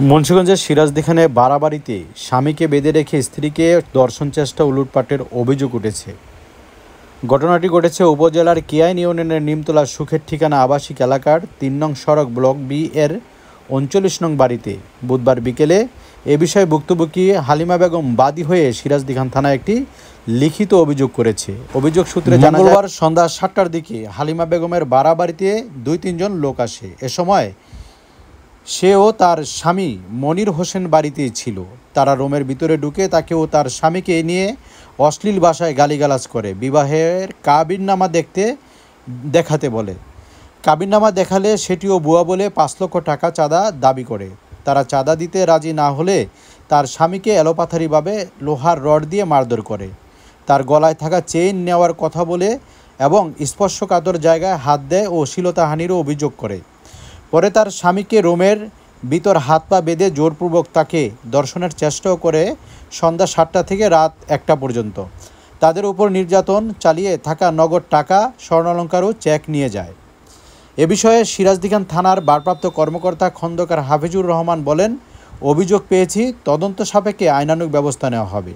মুন্সিগঞ্জের সিরাজদিখানে বাড়াবাড়িতে স্বামীকে বেঁধে রেখে স্ত্রীকে ধর্ষণ চেষ্টা ও লুটপাটের অভিযোগ উঠেছে। ঘটনাটি ঘটেছে উপজেলার কিয়াইন ইউনিয়নের নিমতলা সুখের ঠিকানা আবাসিক এলাকার ৩ নং সড়ক ব্লক বি এর ৩৯ নং বাড়িতে বুধবার বিকেলে এ বিষয়ে ভুক্তভোগী হালিমা বেগম বাদী হয়ে সিরাজদিখান থানায় একটি লিখিত অভিযোগ করেছে। অভিযোগ সূত্রে জানা যায়, মঙ্গলবার সন্ধ্যা ৭টার দিকে হালিমা বেগমের বাড়িতে ২-৩ জন লোক আসে। এ সময় সে ও তার স্বামী মনির হোসেন বাড়িতেই ছিল। তারা রুমের ভিতরে ঢুকে তাকে ও তার স্বামীকে নিয়ে অশ্লীল ভাষায় গালিগালাজ করে বিবাহের কাবিননামা দেখাতে বলে। কাবিননামা দেখালে সেটিও ভুয়া বলে ৫ লক্ষ টাকা চাঁদা দাবি করে। তারা চাঁদা দিতে রাজি না হলে তার স্বামীকে এলোপাথারিভাবে লোহার রড দিয়ে মারধর করে। তার গলায় থাকা চেইন নেওয়ার কথা বলে এবং স্পর্শকাতর জায়গায় হাত দেয় ও অশ্লীলতাহানিরও অভিযোগ করে। পরে তার স্বামীকে রুমের ভিতর হাত পা বেঁধে জোরপূর্বক তাকে ধর্ষণের চেষ্টাও করে সন্ধ্যা ৭টা থেকে রাত ১টা পর্যন্ত। তাদের উপর নির্যাতন চালিয়ে থাকা নগদ টাকা, স্বর্ণালংকার ও চেক নিয়ে যায়। এ বিষয়ে সিরাজদিখান থানার ভারপ্রাপ্ত কর্মকর্তা খন্দকার হাফিজুর রহমান বলেন, অভিযোগ পেয়েছি, তদন্ত সাপেক্ষে আইনানুগ ব্যবস্থা নেওয়া হবে।